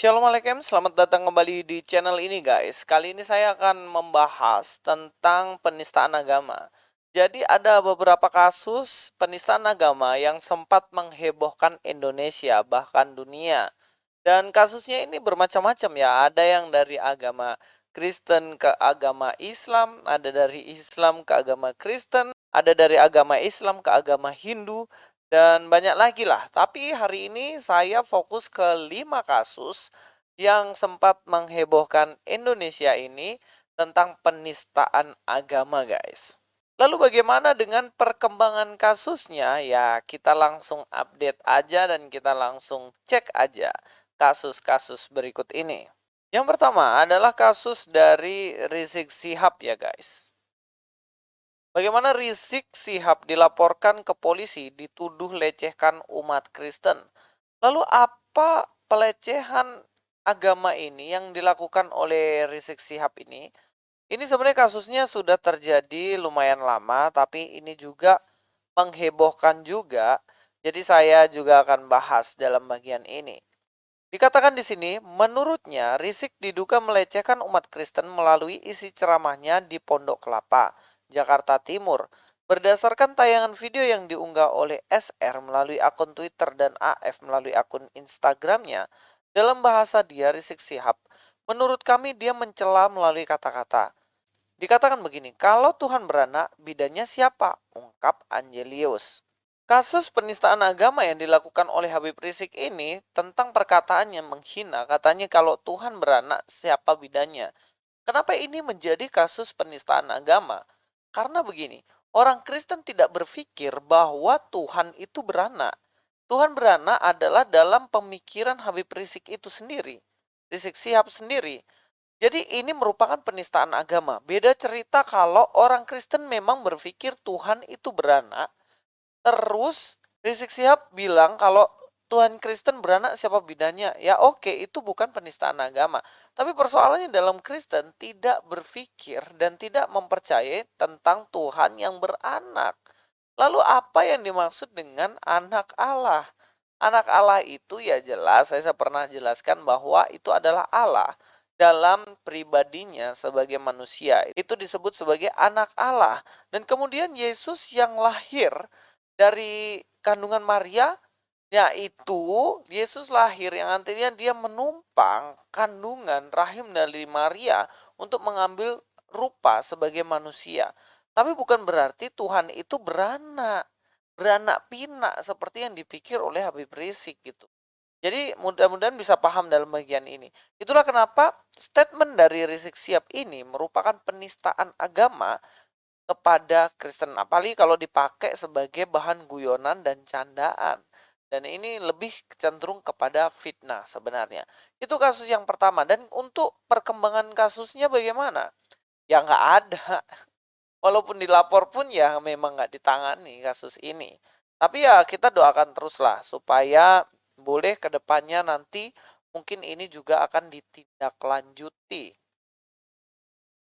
Shalom Alaikum, selamat datang kembali di channel ini guys. Kali ini saya akan membahas tentang penistaan agama. Jadi ada beberapa kasus penistaan agama yang sempat menghebohkan Indonesia bahkan dunia. Dan kasusnya ini bermacam-macam ya. Ada yang dari agama Kristen ke agama Islam, ada dari Islam ke agama Kristen, ada dari agama Islam ke agama Hindu, dan banyak lagi lah. Tapi hari ini saya fokus ke 5 kasus yang sempat menghebohkan Indonesia ini tentang penistaan agama guys. Lalu bagaimana dengan perkembangan kasusnya? Ya, kita langsung update aja dan kita langsung cek aja kasus-kasus berikut ini. Yang pertama adalah kasus dari Rizik Sihab ya guys. Bagaimana Rizik Sihab dilaporkan ke polisi dituduh lecehkan umat Kristen. Lalu apa pelecehan agama ini yang dilakukan oleh Rizik Sihab ini? Ini sebenarnya kasusnya sudah terjadi lumayan lama, tapi ini juga menghebohkan juga. Jadi saya juga akan bahas dalam bagian ini. Dikatakan di sini, menurutnya Rizik diduga melecehkan umat Kristen melalui isi ceramahnya di Pondok Kelapa, Jakarta Timur. Berdasarkan tayangan video yang diunggah oleh SR melalui akun Twitter dan AF melalui akun Instagramnya, dalam bahasa dia Rizik Sihab, menurut kami dia mencela melalui kata-kata. Dikatakan begini, kalau Tuhan beranak, bidannya siapa? Ungkap Angelius. Kasus penistaan agama yang dilakukan oleh Habib Rizik ini tentang perkataannya menghina, katanya kalau Tuhan beranak, siapa bidannya? Kenapa ini menjadi kasus penistaan agama? Karena begini, orang Kristen tidak berpikir bahwa Tuhan itu beranak. Tuhan beranak adalah dalam pemikiran Habib Rizik itu sendiri. Rizik Sihab sendiri. Jadi ini merupakan penistaan agama. Beda cerita kalau orang Kristen memang berpikir Tuhan itu beranak. Terus Rizik Sihab bilang kalau Tuhan Kristen beranak siapa bidannya. Ya oke, itu bukan penistaan agama. Tapi persoalannya dalam Kristen tidak berpikir dan tidak mempercayai tentang Tuhan yang beranak. Lalu apa yang dimaksud dengan anak Allah? Anak Allah itu ya jelas, saya pernah jelaskan bahwa itu adalah Allah dalam pribadinya sebagai manusia. Itu disebut sebagai anak Allah. Dan kemudian Yesus yang lahir dari kandungan Maria, yaitu Yesus lahir yang nantinya dia menumpang kandungan rahim dari Maria untuk mengambil rupa sebagai manusia. Tapi bukan berarti Tuhan itu beranak pinak seperti yang dipikir oleh Habib Rizik gitu. Jadi mudah-mudahan bisa paham dalam bagian ini. Itulah kenapa statement dari Rizik Sihab ini merupakan penistaan agama kepada Kristen, apalagi kalau dipakai sebagai bahan guyonan dan candaan. Dan ini lebih cenderung kepada fitnah sebenarnya. Itu kasus yang pertama. Dan untuk perkembangan kasusnya bagaimana? Ya nggak ada. Walaupun dilapor pun ya memang nggak ditangani kasus ini. Tapi ya kita doakan teruslah supaya boleh ke depannya nanti mungkin ini juga akan ditindaklanjuti.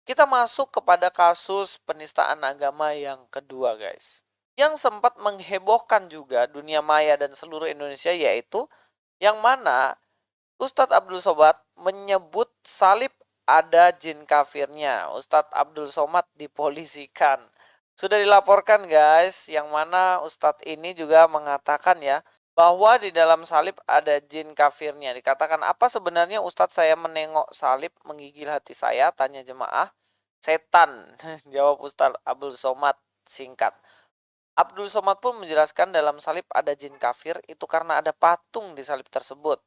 Kita masuk kepada kasus penistaan agama yang kedua guys. Yang sempat menghebohkan juga dunia maya dan seluruh Indonesia yaitu yang mana Ustadz Abdul Somad menyebut salib ada jin kafirnya. Ustadz Abdul Somad dipolisikan. Sudah dilaporkan guys, yang mana Ustadz ini juga mengatakan ya, bahwa di dalam salib ada jin kafirnya. Dikatakan apa sebenarnya Ustadz saya menengok salib menggigil hati saya, tanya jemaah. Setan, jawab Ustadz Abdul Somad singkat. Abdul Somad pun menjelaskan dalam salib ada jin kafir itu karena ada patung di salib tersebut.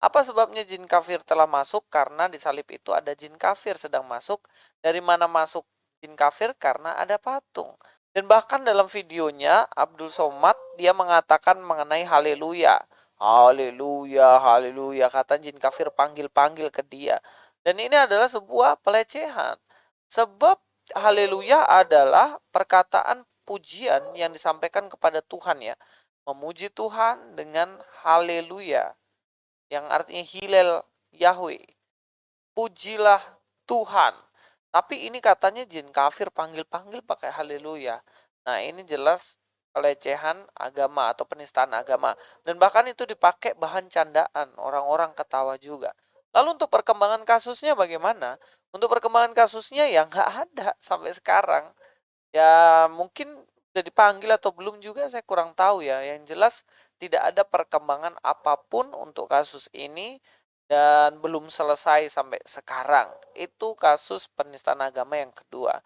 Apa sebabnya jin kafir telah masuk? Karena di salib itu ada jin kafir sedang masuk. Dari mana masuk jin kafir? Karena ada patung. Dan bahkan dalam videonya Abdul Somad dia mengatakan mengenai haleluya. Haleluya, haleluya, kata jin kafir panggil-panggil ke dia. Dan ini adalah sebuah pelecehan. Sebab haleluya adalah perkataan pujian yang disampaikan kepada Tuhan ya. Memuji Tuhan dengan haleluya yang artinya Hilel Yahweh. Pujilah Tuhan. Tapi ini katanya jin kafir panggil-panggil pakai haleluya. Nah ini jelas pelecehan agama atau penistaan agama. Dan bahkan itu dipakai bahan candaan, orang-orang ketawa juga. Lalu untuk perkembangan kasusnya bagaimana? Untuk perkembangan kasusnya ya nggak ada sampai sekarang. Ya mungkin udah dipanggil atau belum juga saya kurang tahu ya. Yang jelas tidak ada perkembangan apapun untuk kasus ini dan belum selesai sampai sekarang. Itu kasus penistaan agama yang kedua.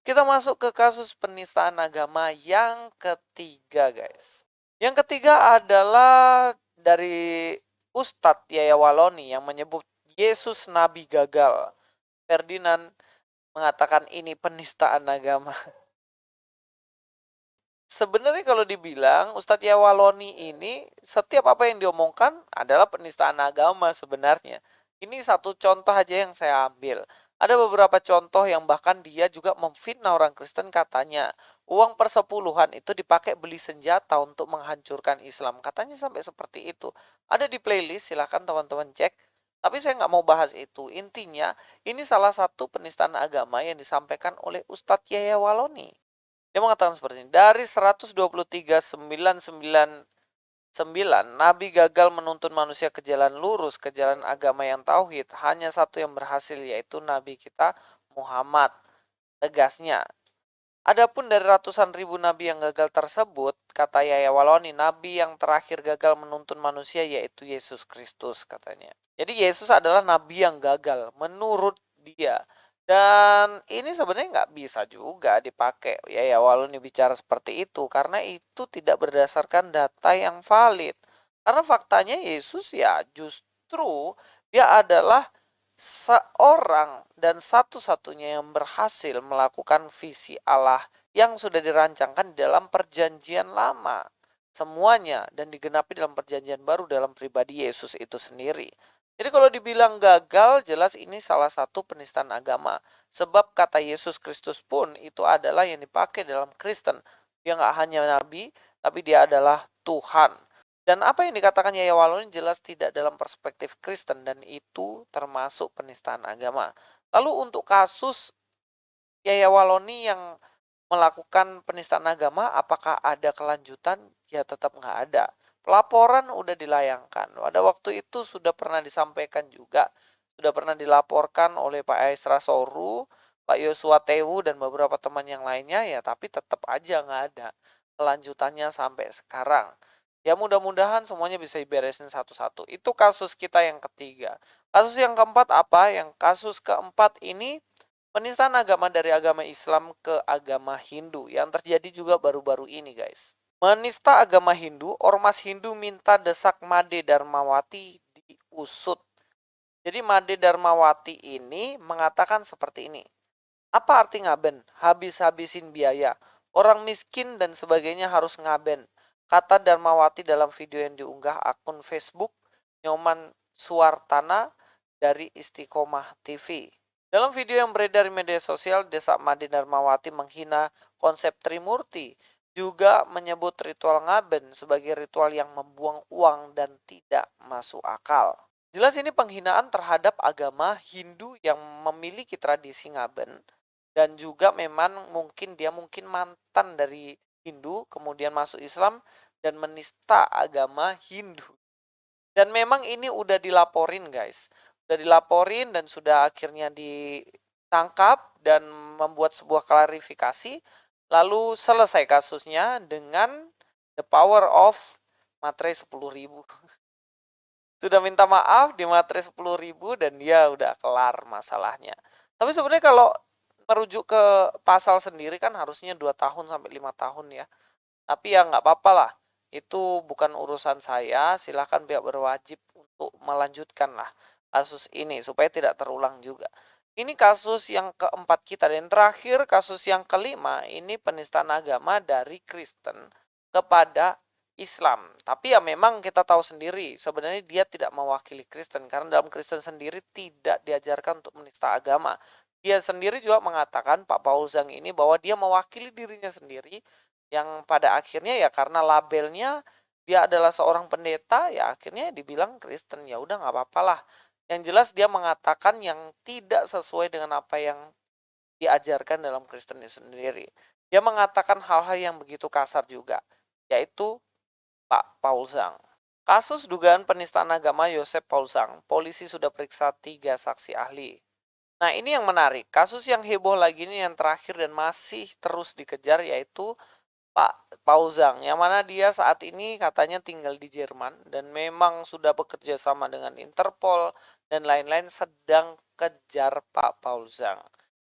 Kita masuk ke kasus penistaan agama yang ketiga, guys. Yang ketiga adalah dari Ustadz Yaya Waloni yang menyebut Yesus Nabi gagal. Ferdinand mengatakan ini penistaan agama. Sebenarnya kalau dibilang Ustadz Yawaloni ini setiap apa yang diomongkan adalah penistaan agama sebenarnya. Ini satu contoh aja yang saya ambil. Ada beberapa contoh yang bahkan dia juga memfitnah orang Kristen, katanya uang persepuluhan itu dipakai beli senjata untuk menghancurkan Islam. Katanya sampai seperti itu. Ada di playlist, silahkan teman-teman cek. Tapi saya nggak mau bahas itu. Intinya ini salah satu penistaan agama yang disampaikan oleh Ustadz Yaya Waloni. Dia mengatakan seperti ini, dari 123.999 Nabi gagal menuntun manusia ke jalan lurus, ke jalan agama yang tauhid. Hanya satu yang berhasil, yaitu Nabi kita Muhammad. Tegasnya, adapun dari ratusan ribu nabi yang gagal tersebut, kata Yaya Waloni, nabi yang terakhir gagal menuntun manusia yaitu Yesus Kristus, katanya. Jadi Yesus adalah nabi yang gagal menurut dia. Dan ini sebenarnya nggak bisa juga dipakai ya Waloni bicara seperti itu, karena itu tidak berdasarkan data yang valid. Karena faktanya Yesus ya justru dia adalah seorang dan satu-satunya yang berhasil melakukan visi Allah yang sudah dirancangkan dalam perjanjian lama. Semuanya dan digenapi dalam perjanjian baru dalam pribadi Yesus itu sendiri. Jadi kalau dibilang gagal, jelas ini salah satu penistaan agama. Sebab kata Yesus Kristus pun itu adalah yang dipakai dalam Kristen. Dia nggak hanya nabi, tapi dia adalah Tuhan. Dan apa yang dikatakan Yaya Waloni jelas tidak dalam perspektif Kristen, dan itu termasuk penistaan agama. Lalu untuk kasus Yaya Waloni yang melakukan penistaan agama, apakah ada kelanjutan? Ya tetap nggak ada. Pelaporan udah dilayangkan. Pada waktu itu sudah pernah disampaikan juga, sudah pernah dilaporkan oleh Pak Aisra Soru, Pak Yosua Tewu, dan beberapa teman yang lainnya ya, tapi tetap aja nggak ada kelanjutannya sampai sekarang. Ya mudah-mudahan semuanya bisa diberesin satu-satu. Itu kasus kita yang ketiga. Kasus yang keempat apa? Yang kasus keempat ini penistaan agama dari agama Islam ke agama Hindu yang terjadi juga baru-baru ini, guys. Menista agama Hindu, ormas Hindu minta desak Made Darmawati diusut. Jadi Made Darmawati ini mengatakan seperti ini. Apa arti ngaben? Habis-habisin biaya. Orang miskin dan sebagainya harus ngaben. Kata Darmawati dalam video yang diunggah akun Facebook Nyoman Suartana dari Istiqomah TV. Dalam video yang beredar di media sosial, Desak Made Darmawati menghina konsep Trimurti, juga menyebut ritual ngaben sebagai ritual yang membuang uang dan tidak masuk akal. Jelas ini penghinaan terhadap agama Hindu yang memiliki tradisi ngaben, dan juga memang dia mungkin mantan dari Hindu kemudian masuk Islam dan menista agama Hindu. Dan memang ini udah dilaporin, guys. Udah dilaporin dan sudah akhirnya ditangkap dan membuat sebuah klarifikasi. Lalu selesai kasusnya dengan the power of materai 10.000. Sudah minta maaf di materai 10.000 dan dia udah kelar masalahnya. Tapi sebenarnya kalau merujuk ke pasal sendiri kan harusnya 2 tahun sampai 5 tahun ya. Tapi ya nggak apa-apa lah. Itu bukan urusan saya. Silahkan pihak berwajib untuk melanjutkan lah kasus ini supaya tidak terulang juga. Ini kasus yang keempat kita, dan terakhir kasus yang kelima ini penistaan agama dari Kristen kepada Islam. Tapi ya memang kita tahu sendiri sebenarnya dia tidak mewakili Kristen, karena dalam Kristen sendiri tidak diajarkan untuk menista agama. Dia sendiri juga mengatakan, Pak Paul Zhang ini, bahwa dia mewakili dirinya sendiri, yang pada akhirnya ya karena labelnya dia adalah seorang pendeta, ya akhirnya dibilang Kristen. Ya udah nggak apa-apa lah. Yang jelas dia mengatakan yang tidak sesuai dengan apa yang diajarkan dalam Kristen sendiri. dia mengatakan hal-hal yang begitu kasar juga, yaitu Pak Paul Zhang. Kasus dugaan penistaan agama Yosep Paul Zhang, polisi sudah periksa 3 saksi ahli. Nah, ini yang menarik. Kasus yang heboh lagi ini yang terakhir dan masih terus dikejar, yaitu Pak Paul Zhang, yang mana dia saat ini katanya tinggal di Jerman dan memang sudah bekerja sama dengan Interpol dan lain-lain, sedang kejar Pak Paul Zhang.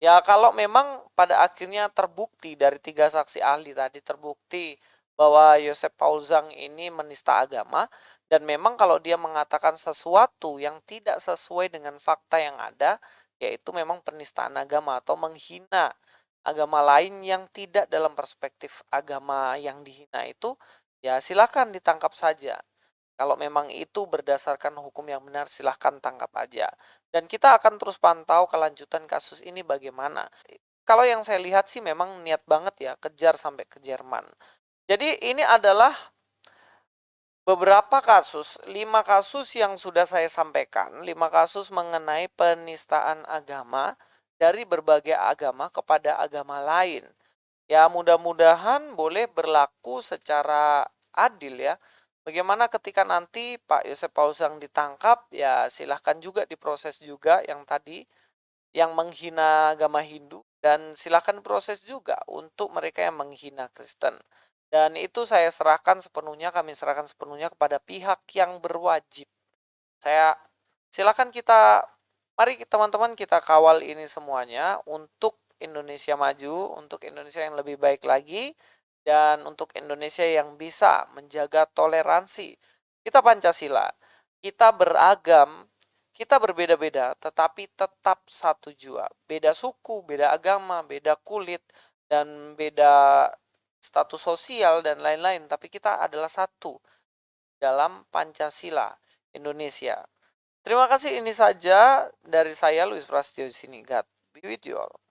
Ya, kalau memang pada akhirnya terbukti dari 3 saksi ahli tadi, terbukti bahwa Yosep Paul Zhang ini menista agama, dan memang kalau dia mengatakan sesuatu yang tidak sesuai dengan fakta yang ada, yaitu memang penistaan agama atau menghina agama lain yang tidak dalam perspektif agama yang dihina itu, ya silakan ditangkap saja. Kalau memang itu berdasarkan hukum yang benar, silahkan tangkap aja. Dan kita akan terus pantau kelanjutan kasus ini bagaimana. Kalau yang saya lihat sih memang niat banget ya, kejar sampai ke Jerman. Jadi ini adalah beberapa kasus, 5 kasus yang sudah saya sampaikan, 5 kasus mengenai penistaan agama dari berbagai agama kepada agama lain. Ya, mudah-mudahan boleh berlaku secara adil ya. Bagaimana ketika nanti Pak Yosep Paul Zhang ditangkap, ya silahkan juga diproses juga yang tadi, yang menghina agama Hindu, dan silahkan proses juga untuk mereka yang menghina Kristen. Dan itu kami serahkan sepenuhnya kepada pihak yang berwajib. Saya silakan kita, mari teman-teman kita kawal ini semuanya untuk Indonesia maju, untuk Indonesia yang lebih baik lagi, dan untuk Indonesia yang bisa menjaga toleransi. Kita Pancasila, kita beragam, kita berbeda-beda, tetapi tetap satu jua. Beda suku, beda agama, beda kulit, dan beda status sosial dan lain-lain, tapi kita adalah satu dalam Pancasila Indonesia. Terima kasih, ini saja dari saya Luis Prastio di sini. God be with you all.